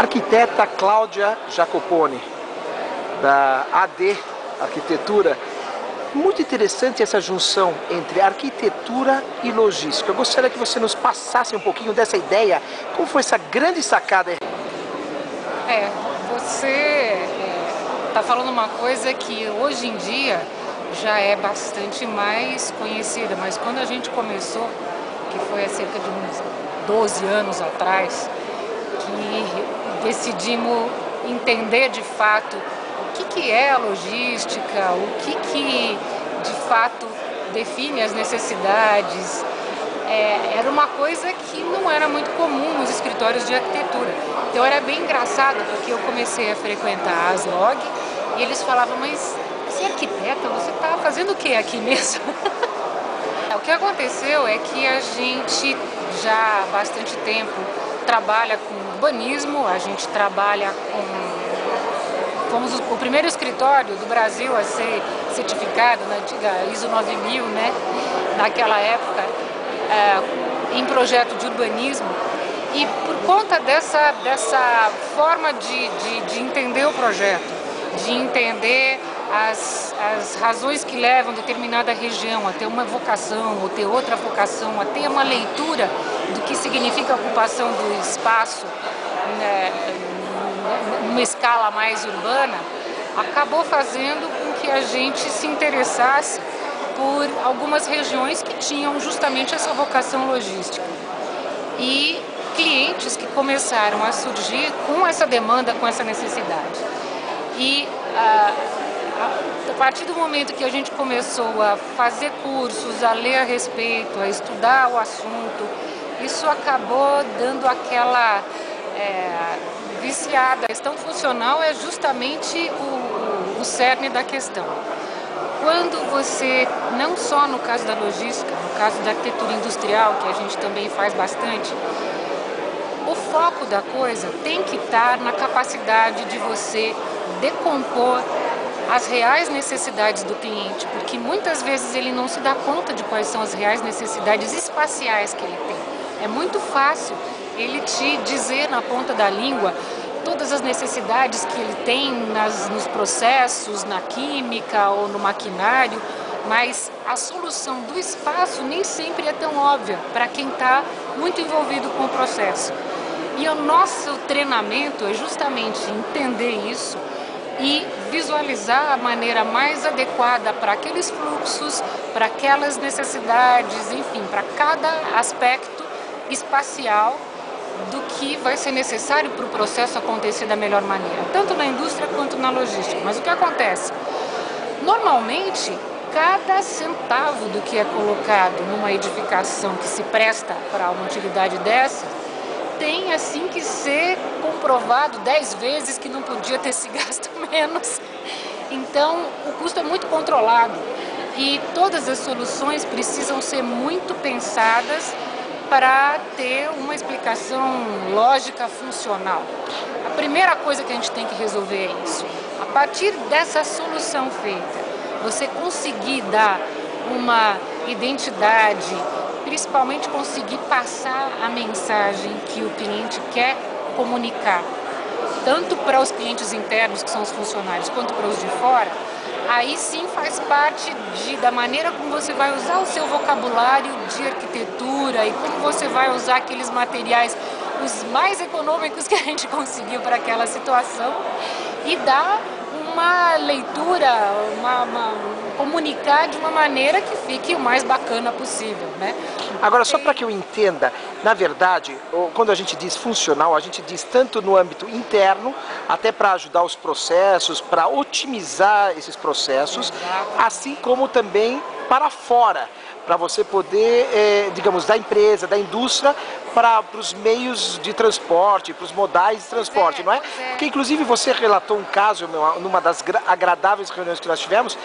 Arquiteta Cláudia Jacoponi, da AD Arquitetura. Muito interessante essa junção entre arquitetura e logística. Eu gostaria que você nos passasse um pouquinho dessa ideia. Como foi essa grande sacada? Você está falando uma coisa que hoje em dia já é bastante mais conhecida, mas quando a gente começou, que foi há cerca de uns 12 anos atrás, que decidimos entender de fato o que é a logística, o que de fato define as necessidades. Era uma coisa que não era muito comum nos escritórios de arquitetura. Então era bem engraçado, porque eu comecei a frequentar a Aslog e eles falavam, mas você é arquiteta, você está fazendo o que aqui mesmo? O que aconteceu é que a gente já há bastante tempo trabalha com urbanismo, a gente trabalha com... Fomos o primeiro escritório do Brasil a ser certificado na antiga ISO 9000, né? Naquela época, em projeto de urbanismo. E por conta dessa forma de entender o projeto, de entender as razões que levam determinada região a ter uma vocação ou ter outra vocação, a ter uma leitura do que significa a ocupação do espaço, né, numa escala mais urbana, acabou fazendo com que a gente se interessasse por algumas regiões que tinham justamente essa vocação logística. E clientes que começaram a surgir com essa demanda, com essa necessidade. E a partir do momento que a gente começou a fazer cursos, a ler a respeito, a estudar o assunto, isso acabou dando aquela viciada. A questão funcional é justamente o cerne da questão. Quando você, não só no caso da logística, no caso da arquitetura industrial, que a gente também faz bastante, o foco da coisa tem que estar na capacidade de você decompor as reais necessidades do cliente, porque muitas vezes ele não se dá conta de quais são as reais necessidades espaciais que ele tem. É muito fácil ele te dizer na ponta da língua todas as necessidades que ele tem nos processos, na química ou no maquinário, mas a solução do espaço nem sempre é tão óbvia para quem está muito envolvido com o processo. E o nosso treinamento é justamente entender isso e visualizar a maneira mais adequada para aqueles fluxos, para aquelas necessidades, enfim, para cada aspecto espacial do que vai ser necessário para o processo acontecer da melhor maneira, tanto na indústria quanto na logística. Mas o que acontece? Normalmente, cada centavo do que é colocado numa edificação que se presta para uma utilidade dessa, tem assim que ser comprovado 10 vezes que não podia ter se gasto menos. Então, o custo é muito controlado e todas as soluções precisam ser muito pensadas para ter uma explicação lógica funcional. A primeira coisa que a gente tem que resolver é isso. A partir dessa solução feita, você conseguir dar uma identidade, principalmente conseguir passar a mensagem que o cliente quer comunicar, tanto para os clientes internos, que são os funcionários, quanto para os de fora, aí sim faz parte da maneira como você vai usar o seu vocabulário de arquitetura e como você vai usar aqueles materiais, os mais econômicos que a gente conseguiu para aquela situação e dar uma leitura, comunicar de uma maneira que fique o mais bacana possível, né? Agora, só para que eu entenda, na verdade, quando a gente diz funcional, a gente diz tanto no âmbito interno, até para ajudar os processos, para otimizar esses processos, assim como também para fora, para você poder, digamos, da empresa, da indústria, para os meios de transporte, para os modais de transporte, não é? Porque, inclusive, você relatou um caso, numa das agradáveis reuniões que nós tivemos,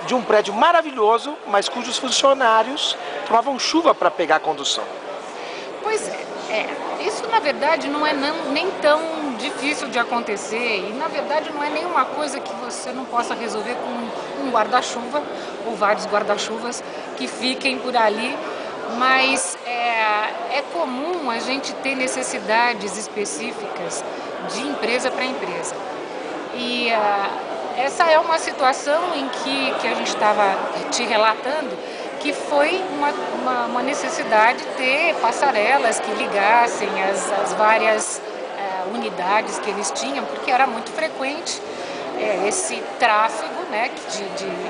de um prédio maravilhoso, mas cujos funcionários tomavam chuva para pegar a condução. Pois isso na verdade não é nem tão difícil de acontecer e na verdade não é nenhuma coisa que você não possa resolver com um guarda-chuva ou vários guarda-chuvas que fiquem por ali mas é comum a gente ter necessidades específicas de empresa para empresa. E essa é uma situação em que a gente estava te relatando, que foi uma necessidade de ter passarelas que ligassem as várias unidades que eles tinham, porque era muito frequente esse tráfego, né,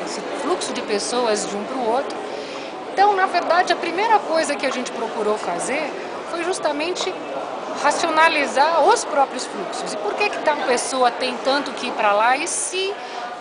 esse fluxo de pessoas de um para o outro. Então, na verdade, a primeira coisa que a gente procurou fazer foi justamente racionalizar os próprios fluxos. E por que tal pessoa tem tanto que ir para lá e se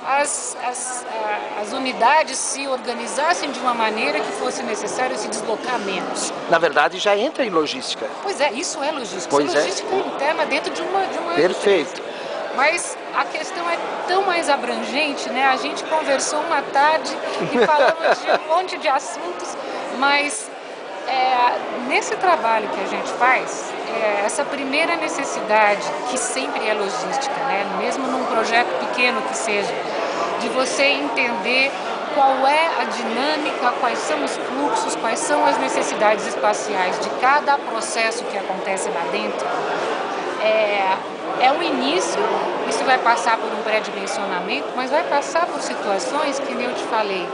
as unidades se organizassem de uma maneira que fosse necessário se deslocar menos? Na verdade, já entra em logística. Pois é, isso é logística. Pois isso é logística interna dentro de uma Perfeito. empresa. Mas a questão é tão mais abrangente, né? A gente conversou uma tarde e falamos de um monte de assuntos, mas nesse trabalho que a gente faz, essa primeira necessidade, que sempre é logística, né? Mesmo num projeto pequeno que seja, de você entender qual é a dinâmica, quais são os fluxos, quais são as necessidades espaciais de cada processo que acontece lá dentro, é o início. Isso vai passar por um pré-dimensionamento, mas vai passar por situações que nem eu te falei.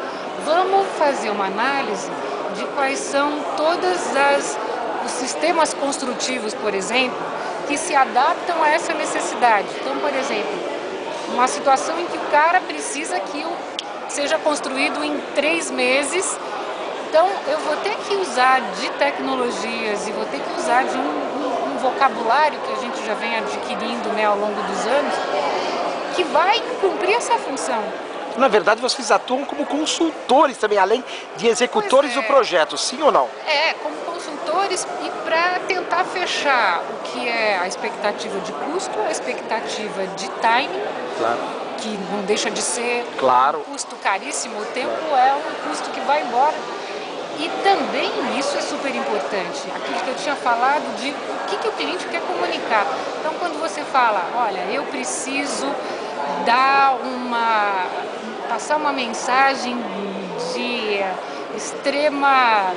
Vamos fazer uma análise de quais são os sistemas construtivos, por exemplo, que se adaptam a essa necessidade. Então, por exemplo, uma situação em que o cara precisa que seja construído em 3 meses, então eu vou ter que usar de tecnologias e vou ter que usar de um vocabulário que a gente já vem adquirindo, né, ao longo dos anos, que vai cumprir essa função. Na verdade, vocês atuam como consultores também, além de executores do projeto, sim ou não? Como consultores e para tentar fechar o que é a expectativa de custo, a expectativa de timing, claro, que não deixa de ser claro, um custo caríssimo, o tempo é um custo que vai embora. E também isso é super importante, aquilo que eu tinha falado de o que o cliente quer comunicar. Então, quando você fala, olha, eu preciso passar uma mensagem de extrema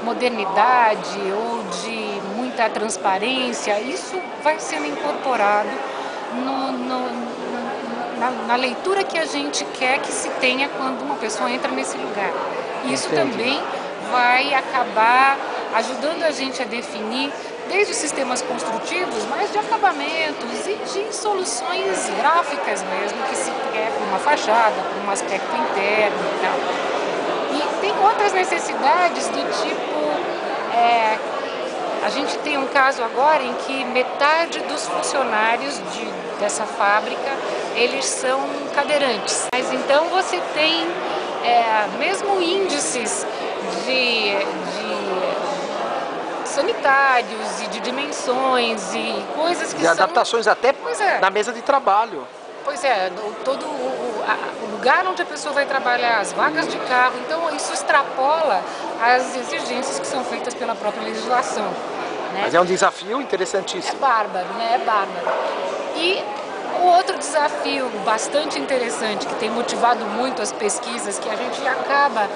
modernidade ou de muita transparência, isso vai sendo incorporado na leitura que a gente quer que se tenha quando uma pessoa entra nesse lugar. Isso também vai acabar ajudando a gente a definir desde os sistemas construtivos, mas de acabamentos e de soluções gráficas mesmo, que se quer para uma fachada, para um aspecto interno e tal. E tem outras necessidades do tipo, a gente tem um caso agora em que metade dos funcionários dessa fábrica, eles são cadeirantes. Mas então você tem mesmo índices de sanitários e de dimensões e coisas que são... adaptações até na mesa de trabalho. Pois é, todo o lugar onde a pessoa vai trabalhar, as vagas de carro, então isso extrapola as exigências que são feitas pela própria legislação. Né? Mas é um desafio interessantíssimo. É bárbaro, né? É bárbaro. E o outro desafio bastante interessante, que tem motivado muito as pesquisas, que a gente acaba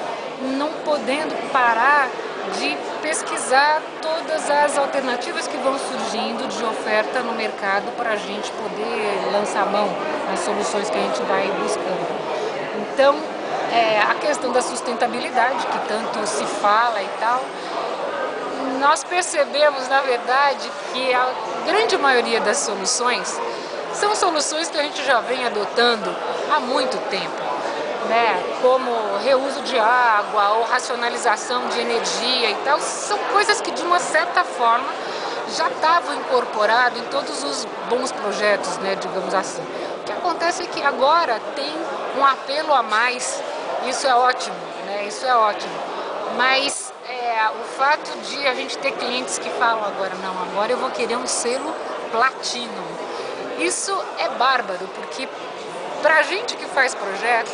não podendo parar de pesquisar todas as alternativas que vão surgindo de oferta no mercado para a gente poder lançar mão nas soluções que a gente vai buscando. Então, a questão da sustentabilidade, que tanto se fala e tal, nós percebemos, na verdade, que a grande maioria das soluções são soluções que a gente já vem adotando há muito tempo, né? Como reuso de água ou racionalização de energia e tal, são coisas que de uma certa forma já estavam incorporadas em todos os bons projetos, né, digamos assim. O que acontece é que agora tem um apelo a mais, isso é ótimo, né? Isso é ótimo, mas o fato de a gente ter clientes que falam agora, não, agora eu vou querer um selo platino. Isso é bárbaro, porque para a gente que faz projeto,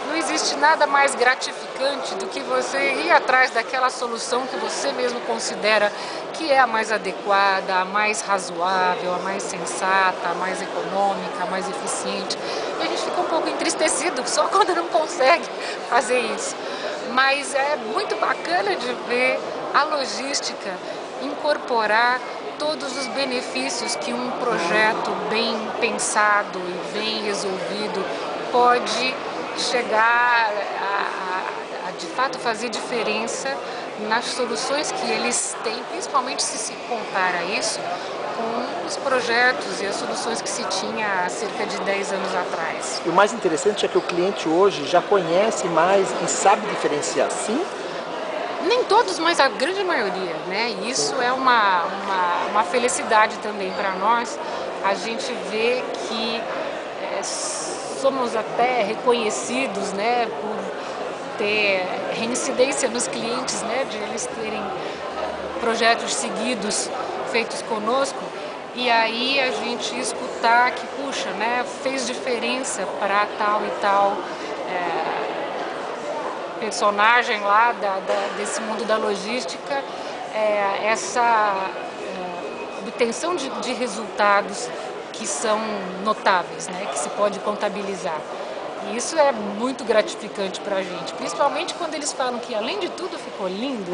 não existe nada mais gratificante do que você ir atrás daquela solução que você mesmo considera que é a mais adequada, a mais razoável, a mais sensata, a mais econômica, a mais eficiente. E a gente fica um pouco entristecido só quando não consegue fazer isso. Mas é muito bacana de ver a logística incorporar todos os benefícios que um projeto bem pensado e bem resolvido pode chegar a de fato fazer diferença nas soluções que eles têm, principalmente se compara isso com os projetos e as soluções que se tinha há cerca de 10 anos atrás. E o mais interessante é que o cliente hoje já conhece mais e sabe diferenciar, sim? Nem todos, mas a grande maioria, né? E isso é uma felicidade também para nós. A gente vê que somos até reconhecidos, né, por ter reincidência nos clientes, né, de eles terem projetos seguidos feitos conosco, e aí a gente escutar que, puxa, né, fez diferença para tal e tal personagem lá desse mundo da logística, essa obtenção de resultados que são notáveis, né, que se pode contabilizar. E isso é muito gratificante para a gente, principalmente quando eles falam que, além de tudo, ficou lindo.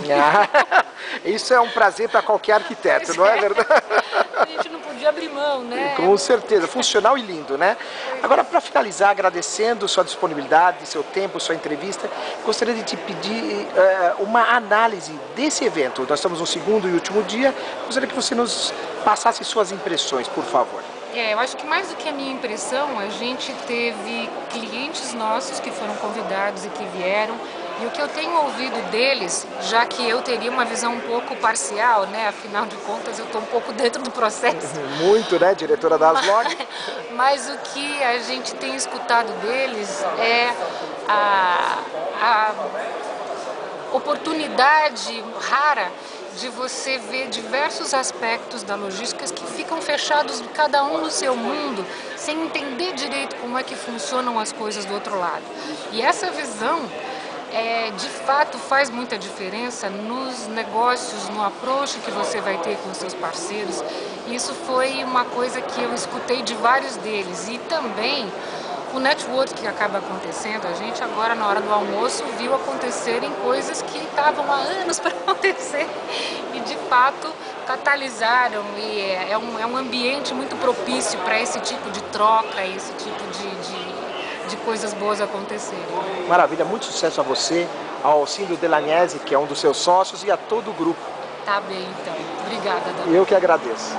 Isso é um prazer para qualquer arquiteto, não é verdade? A gente não podia abrir mão, né? Com certeza, funcional e lindo, né? Agora, para finalizar, agradecendo sua disponibilidade, seu tempo, sua entrevista, gostaria de te pedir uma análise desse evento. Nós estamos no segundo e último dia, gostaria que você nos passasse suas impressões, por favor. Eu acho que mais do que a minha impressão, a gente teve clientes nossos que foram convidados e que vieram, e o que eu tenho ouvido deles, já que eu teria uma visão um pouco parcial, né? Afinal de contas eu estou um pouco dentro do processo. Muito, né, diretora da Aslog? Mas o que a gente tem escutado deles é a oportunidade rara de você ver diversos aspectos da logística que ficam fechados, cada um no seu mundo, sem entender direito como é que funcionam as coisas do outro lado. E essa visão, de fato, faz muita diferença nos negócios, no approach que você vai ter com os seus parceiros. Isso foi uma coisa que eu escutei de vários deles. E também o network que acaba acontecendo, a gente agora na hora do almoço viu acontecerem coisas que estavam há anos para acontecer e de fato catalisaram, e é um ambiente muito propício para esse tipo de troca, esse tipo de coisas boas acontecerem. Maravilha, muito sucesso a você, ao Alcindo Delagnese, que é um dos seus sócios, e a todo o grupo. Tá bem, então. Obrigada, Dani. Eu que agradeço.